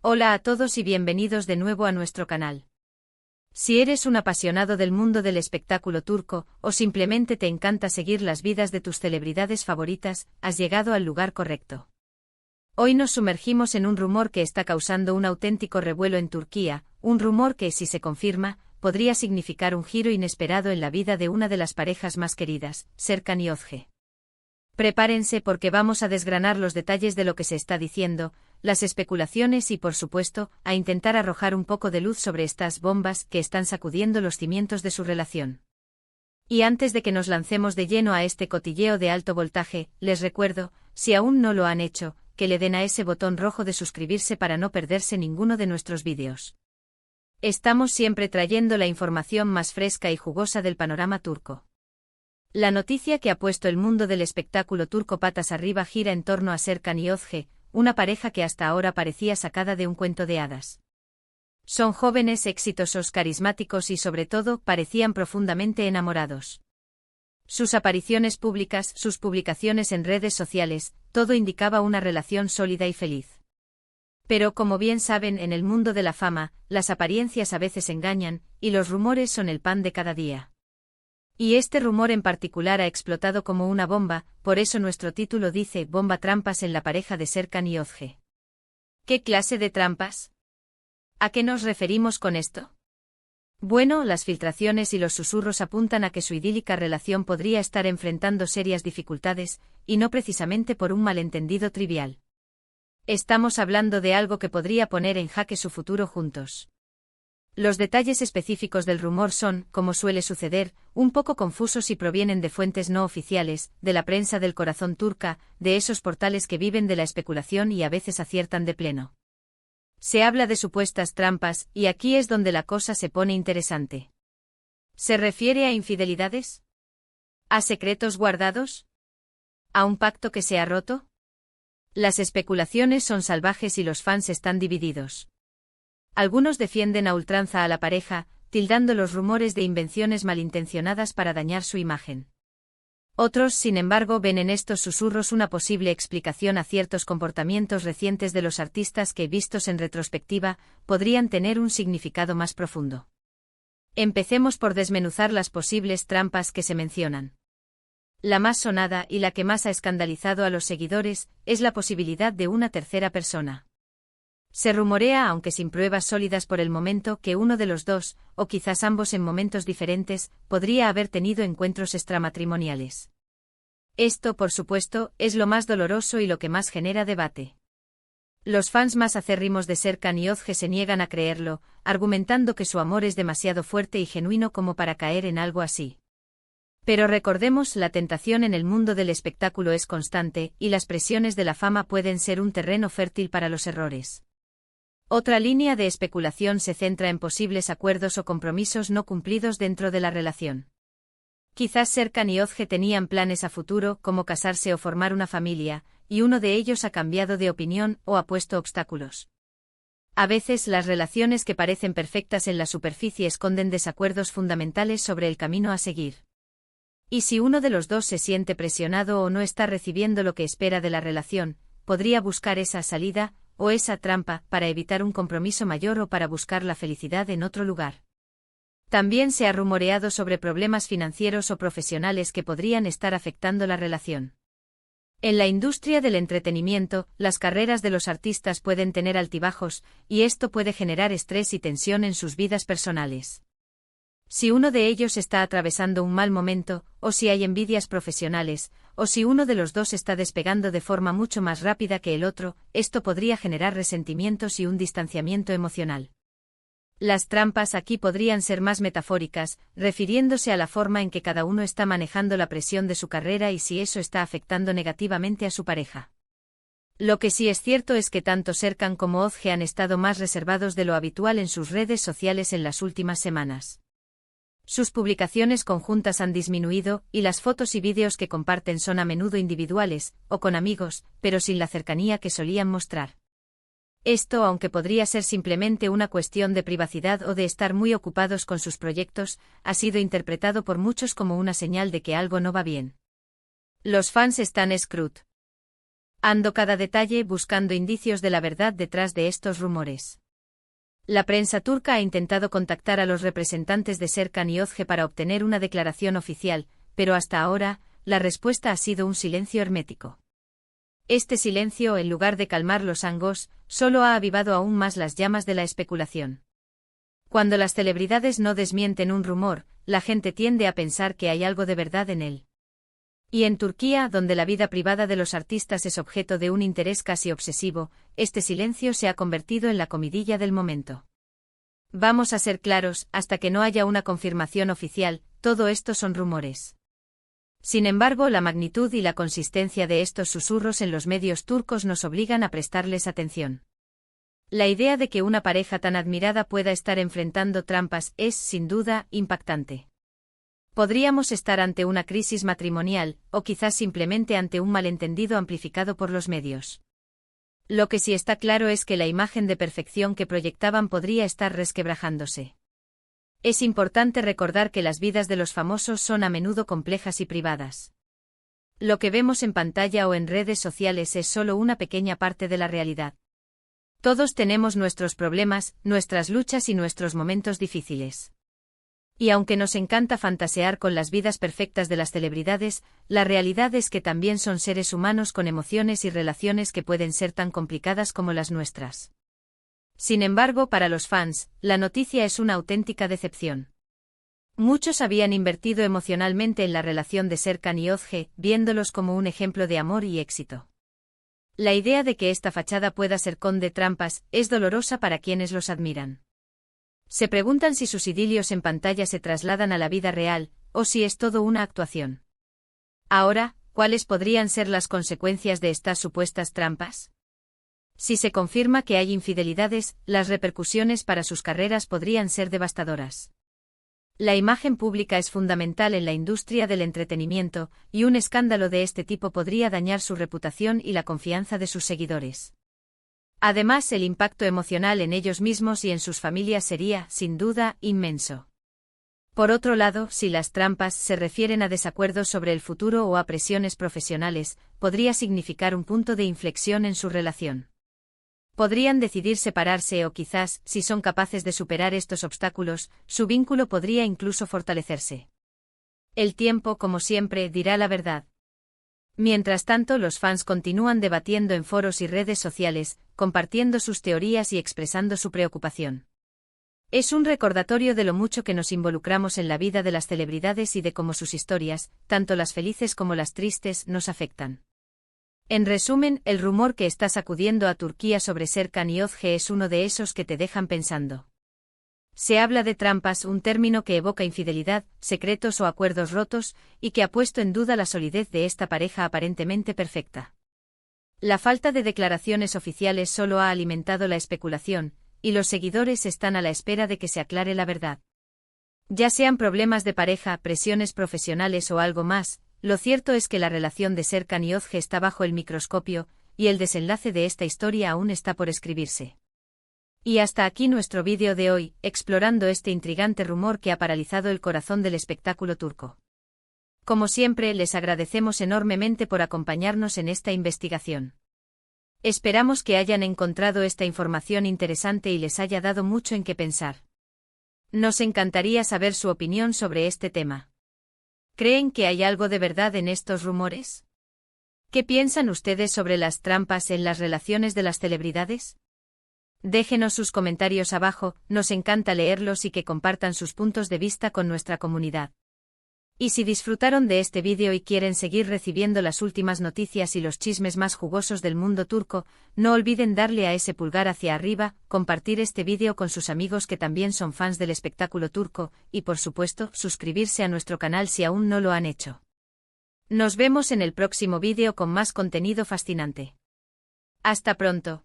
Hola a todos y bienvenidos de nuevo a nuestro canal. Si eres un apasionado del mundo del espectáculo turco, o simplemente te encanta seguir las vidas de tus celebridades favoritas, has llegado al lugar correcto. Hoy nos sumergimos en un rumor que está causando un auténtico revuelo en Turquía, un rumor que, si se confirma, podría significar un giro inesperado en la vida de una de las parejas más queridas, Serkan y Özge. Prepárense porque vamos a desgranar los detalles de lo que se está diciendo, las especulaciones y, por supuesto, a intentar arrojar un poco de luz sobre estas bombas que están sacudiendo los cimientos de su relación. Y antes de que nos lancemos de lleno a este cotilleo de alto voltaje, les recuerdo, si aún no lo han hecho, que le den a ese botón rojo de suscribirse para no perderse ninguno de nuestros vídeos. Estamos siempre trayendo la información más fresca y jugosa del panorama turco. La noticia que ha puesto el mundo del espectáculo turco patas arriba gira en torno a Serkan y Özge, una pareja que hasta ahora parecía sacada de un cuento de hadas. Son jóvenes, exitosos, carismáticos y sobre todo parecían profundamente enamorados. Sus apariciones públicas, sus publicaciones en redes sociales, todo indicaba una relación sólida y feliz. Pero como bien saben, en el mundo de la fama, las apariencias a veces engañan, y los rumores son el pan de cada día. Y este rumor en particular ha explotado como una bomba, por eso nuestro título dice bomba trampas en la pareja de Serkan y Özge. ¿Qué clase de trampas? ¿A qué nos referimos con esto? Bueno, las filtraciones y los susurros apuntan a que su idílica relación podría estar enfrentando serias dificultades, y no precisamente por un malentendido trivial. Estamos hablando de algo que podría poner en jaque su futuro juntos. Los detalles específicos del rumor son, como suele suceder, un poco confusos y provienen de fuentes no oficiales, de la prensa del corazón turca, de esos portales que viven de la especulación y a veces aciertan de pleno. Se habla de supuestas trampas, y aquí es donde la cosa se pone interesante. ¿Se refiere a infidelidades? ¿A secretos guardados? ¿A un pacto que se ha roto? Las especulaciones son salvajes y los fans están divididos. Algunos defienden a ultranza a la pareja, tildando los rumores de invenciones malintencionadas para dañar su imagen. Otros, sin embargo, ven en estos susurros una posible explicación a ciertos comportamientos recientes de los artistas que, vistos en retrospectiva, podrían tener un significado más profundo. Empecemos por desmenuzar las posibles trampas que se mencionan. La más sonada y la que más ha escandalizado a los seguidores es la posibilidad de una tercera persona. Se rumorea, aunque sin pruebas sólidas por el momento, que uno de los dos, o quizás ambos en momentos diferentes, podría haber tenido encuentros extramatrimoniales. Esto, por supuesto, es lo más doloroso y lo que más genera debate. Los fans más acérrimos de Serkan y Özge se niegan a creerlo, argumentando que su amor es demasiado fuerte y genuino como para caer en algo así. Pero recordemos, la tentación en el mundo del espectáculo es constante, y las presiones de la fama pueden ser un terreno fértil para los errores. Otra línea de especulación se centra en posibles acuerdos o compromisos no cumplidos dentro de la relación. Quizás Serkan y Özge tenían planes a futuro, como casarse o formar una familia, y uno de ellos ha cambiado de opinión o ha puesto obstáculos. A veces las relaciones que parecen perfectas en la superficie esconden desacuerdos fundamentales sobre el camino a seguir. Y si uno de los dos se siente presionado o no está recibiendo lo que espera de la relación, podría buscar esa salida, o esa trampa, para evitar un compromiso mayor o para buscar la felicidad en otro lugar. También se ha rumoreado sobre problemas financieros o profesionales que podrían estar afectando la relación. En la industria del entretenimiento, las carreras de los artistas pueden tener altibajos, y esto puede generar estrés y tensión en sus vidas personales. Si uno de ellos está atravesando un mal momento, o si hay envidias profesionales, o si uno de los dos está despegando de forma mucho más rápida que el otro, esto podría generar resentimientos y un distanciamiento emocional. Las trampas aquí podrían ser más metafóricas, refiriéndose a la forma en que cada uno está manejando la presión de su carrera y si eso está afectando negativamente a su pareja. Lo que sí es cierto es que tanto Serkan como Özge han estado más reservados de lo habitual en sus redes sociales en las últimas semanas. Sus publicaciones conjuntas han disminuido, y las fotos y vídeos que comparten son a menudo individuales, o con amigos, pero sin la cercanía que solían mostrar. Esto, aunque podría ser simplemente una cuestión de privacidad o de estar muy ocupados con sus proyectos, ha sido interpretado por muchos como una señal de que algo no va bien. Los fans están screwed. Ando cada detalle buscando indicios de la verdad detrás de estos rumores. La prensa turca ha intentado contactar a los representantes de Serkan y Özge para obtener una declaración oficial, pero hasta ahora, la respuesta ha sido un silencio hermético. Este silencio, en lugar de calmar los ánimos, solo ha avivado aún más las llamas de la especulación. Cuando las celebridades no desmienten un rumor, la gente tiende a pensar que hay algo de verdad en él. Y en Turquía, donde la vida privada de los artistas es objeto de un interés casi obsesivo, este silencio se ha convertido en la comidilla del momento. Vamos a ser claros, hasta que no haya una confirmación oficial, todo esto son rumores. Sin embargo, la magnitud y la consistencia de estos susurros en los medios turcos nos obligan a prestarles atención. La idea de que una pareja tan admirada pueda estar enfrentando trampas es, sin duda, impactante. Podríamos estar ante una crisis matrimonial, o quizás simplemente ante un malentendido amplificado por los medios. Lo que sí está claro es que la imagen de perfección que proyectaban podría estar resquebrajándose. Es importante recordar que las vidas de los famosos son a menudo complejas y privadas. Lo que vemos en pantalla o en redes sociales es solo una pequeña parte de la realidad. Todos tenemos nuestros problemas, nuestras luchas y nuestros momentos difíciles. Y aunque nos encanta fantasear con las vidas perfectas de las celebridades, la realidad es que también son seres humanos con emociones y relaciones que pueden ser tan complicadas como las nuestras. Sin embargo, para los fans, la noticia es una auténtica decepción. Muchos habían invertido emocionalmente en la relación de Serkan y Özge, viéndolos como un ejemplo de amor y éxito. La idea de que esta fachada pueda ser conde trampas es dolorosa para quienes los admiran. Se preguntan si sus idilios en pantalla se trasladan a la vida real, o si es todo una actuación. Ahora, ¿cuáles podrían ser las consecuencias de estas supuestas trampas? Si se confirma que hay infidelidades, las repercusiones para sus carreras podrían ser devastadoras. La imagen pública es fundamental en la industria del entretenimiento, y un escándalo de este tipo podría dañar su reputación y la confianza de sus seguidores. Además, el impacto emocional en ellos mismos y en sus familias sería, sin duda, inmenso. Por otro lado, si las trampas se refieren a desacuerdos sobre el futuro o a presiones profesionales, podría significar un punto de inflexión en su relación. Podrían decidir separarse o quizás, si son capaces de superar estos obstáculos, su vínculo podría incluso fortalecerse. El tiempo, como siempre, dirá la verdad. Mientras tanto, los fans continúan debatiendo en foros y redes sociales, compartiendo sus teorías y expresando su preocupación. Es un recordatorio de lo mucho que nos involucramos en la vida de las celebridades y de cómo sus historias, tanto las felices como las tristes, nos afectan. En resumen, el rumor que está sacudiendo a Turquía sobre Serkan y Özge es uno de esos que te dejan pensando. Se habla de trampas, un término que evoca infidelidad, secretos o acuerdos rotos, y que ha puesto en duda la solidez de esta pareja aparentemente perfecta. La falta de declaraciones oficiales solo ha alimentado la especulación, y los seguidores están a la espera de que se aclare la verdad. Ya sean problemas de pareja, presiones profesionales o algo más, lo cierto es que la relación de Serkan y Özge está bajo el microscopio, y el desenlace de esta historia aún está por escribirse. Y hasta aquí nuestro vídeo de hoy, explorando este intrigante rumor que ha paralizado el corazón del espectáculo turco. Como siempre, les agradecemos enormemente por acompañarnos en esta investigación. Esperamos que hayan encontrado esta información interesante y les haya dado mucho en qué pensar. Nos encantaría saber su opinión sobre este tema. ¿Creen que hay algo de verdad en estos rumores? ¿Qué piensan ustedes sobre las trampas en las relaciones de las celebridades? Déjenos sus comentarios abajo, nos encanta leerlos y que compartan sus puntos de vista con nuestra comunidad. Y si disfrutaron de este vídeo y quieren seguir recibiendo las últimas noticias y los chismes más jugosos del mundo turco, no olviden darle a ese pulgar hacia arriba, compartir este vídeo con sus amigos que también son fans del espectáculo turco, y por supuesto, suscribirse a nuestro canal si aún no lo han hecho. Nos vemos en el próximo vídeo con más contenido fascinante. Hasta pronto.